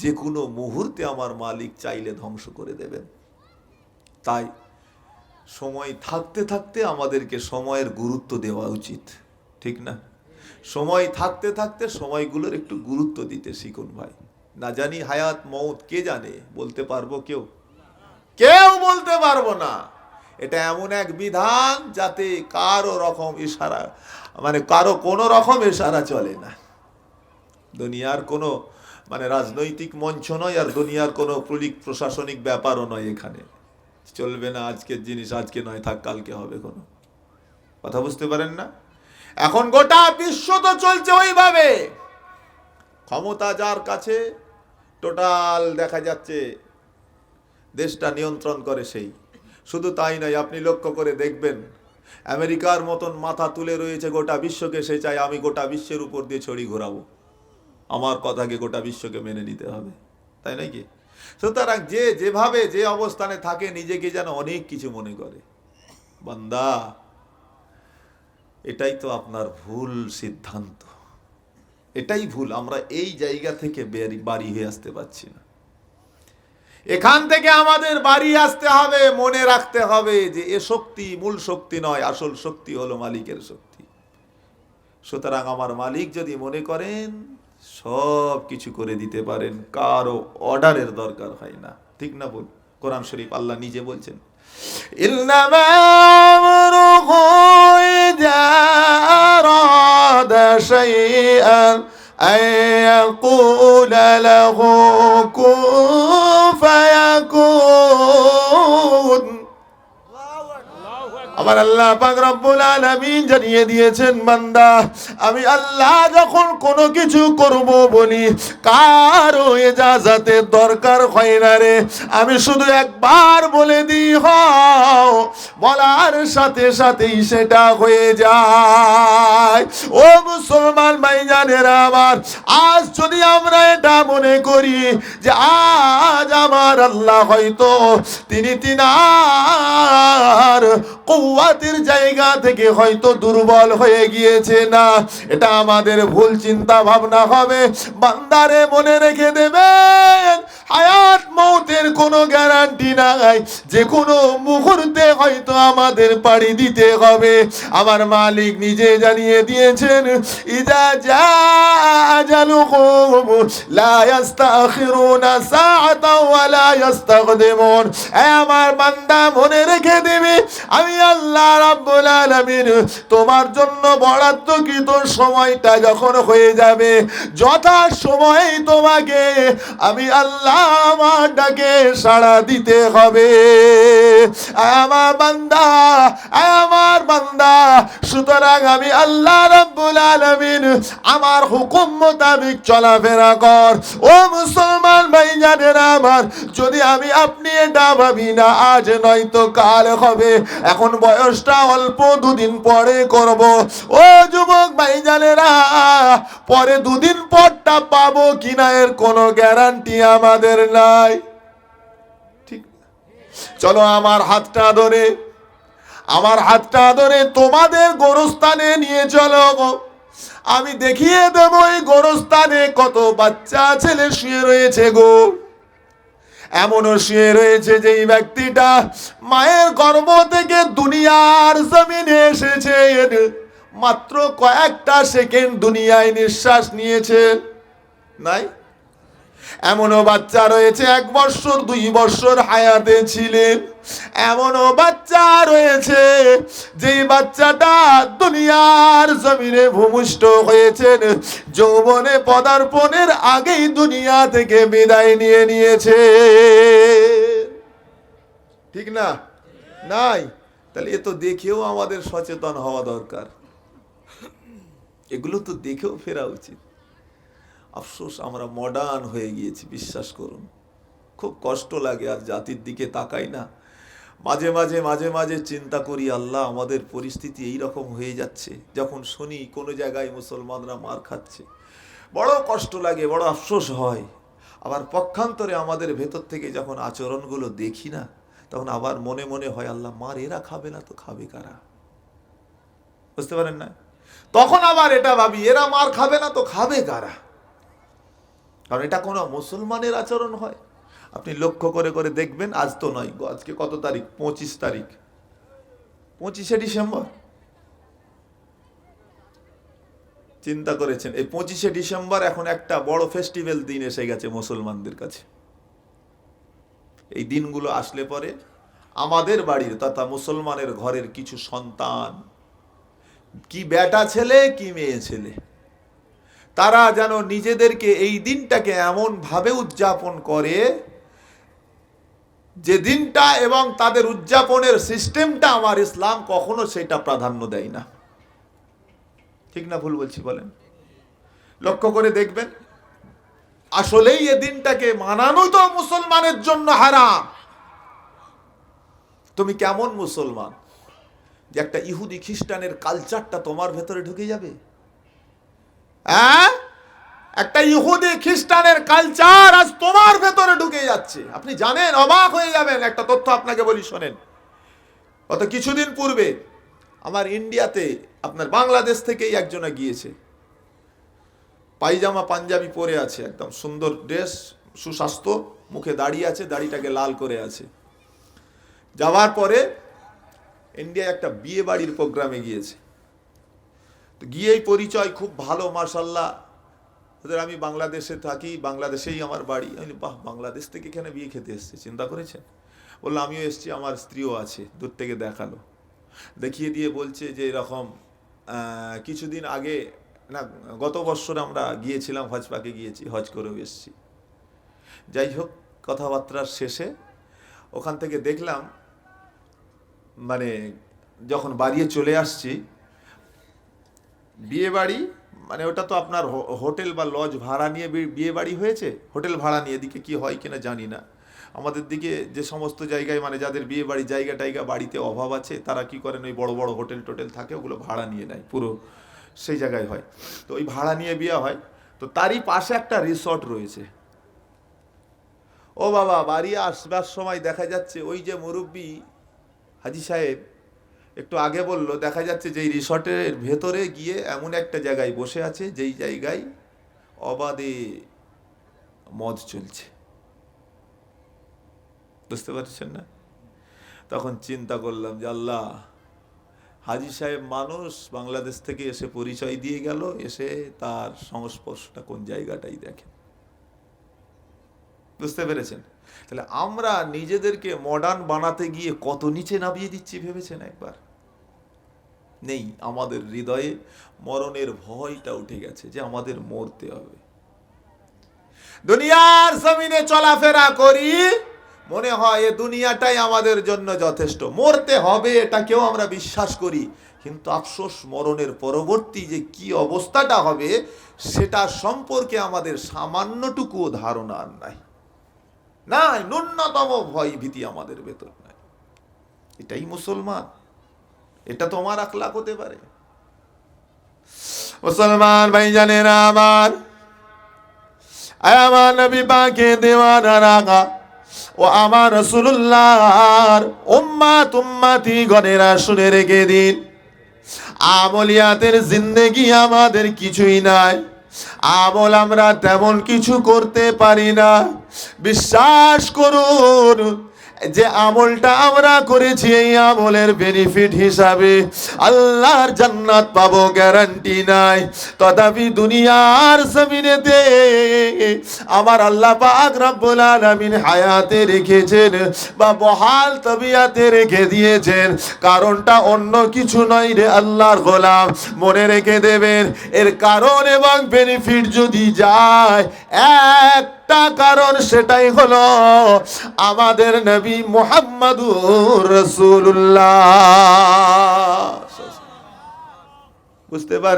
যে কোনো মুহূর্তে আমার মালিক চাইলে ধ্বংস করে দেবেন। তাই সময় থাকতে থাকতে আমাদেরকে সময়ের গুরুত্ব দেওয়া উচিত, ঠিক না? সময় থাকতে থাকতে সময়গুলোর একটু গুরুত্ব দিতে শিখুন ভাই। না জানি হায়াত মৌত কে জানে, বলতে পারবো কেউ? কেউ বলতে পারবো না। এটা এমন এক বিধান যাতে কারো রকম ইশারা, মানে কারো কোনো রকম ইশারা চলে না। দুনিয়ার কোনো রাজনৈতিক মঞ্চ নয়, আর দুনিয়ার কোনো প্রশাসনিক ব্যাপারও নয়। এখানে চলবে না আজকের জিনিস আজকে নয়, থাক কালকে হবে, কোনো কথা বুঝতে পারেন না? এখন গোটা বিশ্ব তো চলছে ওইভাবে, ক্ষমতা যার কাছে টোটাল দেখা যাচ্ছে দেশটা নিয়ন্ত্রণ করে সেই। শুধু তাই নয়, আপনি লক্ষ্য করে দেখবেন আমেরিকার মতন মাথা তুলে রয়েছে গোটা বিশ্বকে, সে চায় আমি গোটা বিশ্বের উপর দিয়ে ছড়ি ঘোরাবো, আমার কথাকে গোটা বিশ্বকে মেনে নিতে হবে, তাই নাকি? সুতরাং যে যেভাবে যে অবস্থানে থাকে নিজেকে যেন অনেক কিছু মনে করে। বান্দা, এটাই তো আপনার ভুল সিদ্ধান্ত, এটাই ভুল। আমরা এই জায়গা থেকে বাড়ি হয়ে আসতে পারছি না। এখান থেকে আমাদের বাড়ি আসতে হবে, মনে রাখতে হবে যে এ শক্তি মূল শক্তি নয়, আসল শক্তি হলো মালিকের শক্তি। সুতরাং আমার মালিক যদি মনে করেন সব কিছু করে দিতে পারেন, কারো অর্ডারের দরকার হয় না, ঠিক না? বল, কোরআন শরীফ আল্লাহ নিজে বলছেন, ইন্নামা আমরুহু ইযা আরাদা শাইআন আয়াকুলা লাহু কুন ফায়াকুন। আমার আল্লাহ পাক রব্বুল আলামিন জানিয়ে দিয়েছেন, বান্দা আমি আল্লাহ যখন কোনো কিছু করব বলি কারো ইজাজতের দরকার হয় না রে। আমি শুধু একবার বলে দিই হও, বলার সাথে সাথেই সেটা হয়ে যায়। ও মুসলমান ভাইজানেরা আমার, আজ যদি আমরা এটা মনে করি যে আজ আমার আল্লাহ হয়তো তিনি তিনার কুওয়াতের জায়গা থেকে হয়তো দুর্বল হয়ে গিয়েছে, না, এটা আমাদের ভুল চিন্তা ভাবনা হবে। বান্দারে মনে রেখে দেবেন, হায়াত মৌতের কোনো গ্যারান্টি নাই, যে কোনো মুহূর্তে হয়তো আমাদের পাড়ি দিতে হবে। আমার মালিক নিজে জানিয়ে দিয়েছেন, ইজা জা আজালুহুম লা ইস্তাখিরুনা সাআতাও ওয়া লা ইস্তাকদিমুন। আমার বান্দা মনে রেখে দিবি, আমি আল্লাহ রাব্বুল আলামিন তোমার জন্য বরাদ্দকৃত সময়টা যখন হয়ে যাবে, যথা সময়ে তোমাকে আমি আল্লাহ আমার ডাকে সাড়া দিতে হবে। আমার বান্দা, আমার বান্দা, সুতরাং আমি আল্লাহ রাব্বুল আলামিন আমার হুকুম মোতাবেক চলাফেরা কর। ও মুসলমান ভাইজানেরা আমার, যদি আমি আপনি এটা ভাবি না আজ নয়তো কাল হবে, এখন বয়সটা অল্প, দুদিন পরে করব, ও যুবক ভাইজানেরা পরে দুদিন পরটা পাবো কিনা এর কোনো গ্যারান্টি আমাদের নাই, ঠিক? চলো আমার হাতটা ধরে, আমার হাতটা ধরে তোমাদের গোরস্থানে নিয়ে চলো, আমি দেখিয়ে দেব এই গোরস্থানে কত বাচ্চা ছেলে শুয়ে রয়েছে গো। এমনও শুয়ে রয়েছে যেই ব্যক্তিটা মায়ের গর্ভ থেকে দুনিয়ার জমিনে এসেছে, মাত্র কয়েকটা সেকেন্ড দুনিয়ায় নিঃশ্বাস নিয়েছে, নাই? এমনও বাচ্চা রয়েছে 1 বছর 2 বছর হায়াতে ছিলেন। এমনও বাচ্চা রয়েছে যেই বাচ্চাটা দুনিয়ার জমিনে ভূমিষ্ঠ হয়েছেন, যৌবনে পদার্পণের আগেই দুনিয়া থেকে বিদায় নিয়ে নিয়েছে, ঠিক না? নাই? তাহলে এ তো দেখেও আমাদের সচেতন হওয়া দরকার, এগুলো তো দেখেও ফেরা উচিত। আফসোস আমরা মডার্ন হয়ে গিয়েছি, বিশ্বাস করুন, খুব কষ্ট লাগে। আর জাতির দিকে তাকাই না, মাঝে মাঝে মাঝে মাঝে চিন্তা করি, আল্লাহ আমাদের পরিস্থিতি এই রকম হয়ে যাচ্ছে। যখন শুনি কোনো জায়গায় মুসলমানরা মার খাচ্ছে, বড় কষ্ট লাগে, বড় আফসোস হয়। আবার পক্ষান্তরে আমাদের ভেতর থেকে যখন আচরণগুলো দেখি না, তখন আবার মনে মনে হয়, আল্লাহ মার এরা খাবে না তো খাবে কারা? বুঝতে পারেন না? তখন আবার এটা ভাবি, এরা মার খাবে না তো খাবে কারা? কারণ এটা কোনো মুসলমানের আচরণ হয়? আপনি লক্ষ্য করে করে দেখবেন, আজ তো নয়, আজকে কত তারিখ? 25 তারিখ, 25শে ডিসেম্বর। চিন্তা করেছেন এই 25শে ডিসেম্বর এখন একটা বড় ফেস্টিভ্যাল দিন এসে গেছে মুসলমানদের কাছে। এই দিনগুলো আসলে পরে আমাদের বাড়ির তথা মুসলমানের ঘরের কিছু সন্তান, কি বেটা ছেলে কি মেয়ে ছেলে, তারা যেন নিজেদেরকে এই দিনটাকে এমন ভাবে উদযাপন করে যে দিনটা এবং তাদের উদযাপনের সিস্টেমটা আমার ইসলাম কখনো সেটা প্রাধান্য দেয় না। ঠিক না ভুল বলছি বলেন? লক্ষ্য করে দেখবেন, আসলেই এই দিনটাকে মানানো তো মুসলমানের জন্য হারাম। তুমি কেমন মুসলমান যে একটা ইহুদি খ্রিস্টানের কালচারটা তোমার ভেতরে ঢুকে যাবে? হ্যাঁ, একটা ইহুদি খ্রিস্টানের কালচার আজ তোমার ভেতরে ঢুকে যাচ্ছে। আপনি জানেন, অবাক হয়ে যাবেন। একটা তথ্য আপনাকে বলি, শোনেন। গত কিছুদিন পূর্বে আমার ইন্ডিয়াতে, আপনার বাংলাদেশ থেকেই একজনা গিয়েছে, পায়জামা পাঞ্জাবি পরে আছে, একদম সুন্দর ড্রেস, সুস্বাস্থ্য, মুখে দাড়ি আছে, দাড়িটাকে লাল করে আছে। যাওয়ার পরে ইন্ডিয়ায় একটা বিয়ে বাড়ির প্রোগ্রামে গিয়েছে। তো গিয়েই পরিচয় খুব ভালো, মাশাল্লাহ। ওদের আমি বাংলাদেশে থাকি, বাংলাদেশেই আমার বাড়ি। আমি বাহ, বাংলাদেশ থেকে এখানে বিয়ে খেতে এসছে, চিন্তা করেছেন? বললো আমিও এসছি, আমার স্ত্রীও আছে। দূর থেকে দেখালো, দেখিয়ে দিয়ে বলছে যে এরকম কিছুদিন আগে না, গত বছর আমরা গিয়েছিলাম, হজ পাকে গিয়েছি, হজ করেও এসছি। যাই হোক, কথাবার্তার শেষে ওখান থেকে দেখলাম, মানে যখন বাড়িয়ে চলে আসছি, বিয়ে বাড়ি মানে ওটা তো আপনার হোটেল বা লজ ভাড়া নিয়ে বিয়ে বাড়ি হয়েছে। হোটেল ভাড়া নিয়ে, এদিকে কি হয় কিনা জানি না। আমাদের দিকে যে সমস্ত জায়গায় মানে যাদের বিয়ে বাড়ি জায়গা টাইগা বাড়িতে অভাব আছে, তারা কি করেন, ওই বড় বড় হোটেল টোটেল থাকে, ওগুলো ভাড়া নিয়ে নেয়, পুরো সেই জায়গায় হয়। তো ওই ভাড়া নিয়ে বিয়ে হয়। তো তারই পাশে একটা রিসর্ট রয়েছে। ও বাবা, বাড়ি আসবার সময় দেখা যাচ্ছে ওই যে মুরব্বী হাজি সাহেব একটু আগে বলল, দেখা যাচ্ছে যে এই রিসর্টের ভেতরে গিয়ে এমন একটা জায়গায় বসে আছে, যেই জায়গায় অবাধে মদ চলছে। বুঝতে পারছেন না? তখন চিন্তা করলাম যে আল্লাহ, হাজি সাহেব মানুষ, বাংলাদেশ থেকে এসে পরিচয় দিয়ে গেল, এসে তার সংস্পর্শটা কোন জায়গাটাই দেখেন। বুঝতে পেরেছেন? তাহলে আমরা নিজেদেরকে মডার্ন বানাতে গিয়ে কত নিচে নামিয়ে দিচ্ছি, ভেবেছেন একবার? নেই, আমাদের হৃদয়ে মরণের ভয়টা উঠে গেছে যে আমাদের মরতে হবে। দুনিয়ার জমিনে চলাফেরা করি, মনে হয় এ দুনিয়াটাই আমাদের জন্য যথেষ্ট, মরতে হবে এটাকেও আমরা বিশ্বাস করি। কিন্তু আফসোস, মরণের পরবর্তী যে কি অবস্থাটা হবে সেটা সম্পর্কে আমাদের সামান্যটুকুও ধারণা আর নাই। নাই, ন্যূনতম ভয় ভীতি আমাদের ভেতর নাই। এটাই মুসলমান? এটা তো আমার আখলাক হতে পারে? মুসলমান ভাই জানেন আমার, আমার নবী পাকে দেওয়ানা রাখা ও আমার রাসূলুল্লাহর উম্মাত উম্মতি গণেরা শুনে রেখে দিন, আমলিয়াতের জিন্দেগি আমাদের কিছুই নাই। আমল আমরা তেমন কিছু করতে পারি না। বিশ্বাস করুন, যে আমলটা আমরা করেছি এই আমলের বেনিফিট হিসাবে আল্লাহর জান্নাত পাবো গ্যারান্টি নাই। তথাপি দুনিয়ার জমিনেতে আমার আল্লাহ পাক রব্বুল আলামিন হায়াতে রেখেছেন বা বহাল তবিয়াতে রেখে দিয়েছেন, কারণটা অন্য কিছু নয় রে আল্লাহর গোলাম, মনে রেখে দেবেন। এর কারণ এবং বেনিফিট যদি যায়, একটা কারণ, সেটাই হলো আমাদের নবী মুহাম্মাদুর রাসূলুল্লাহ। বুঝতে পারে?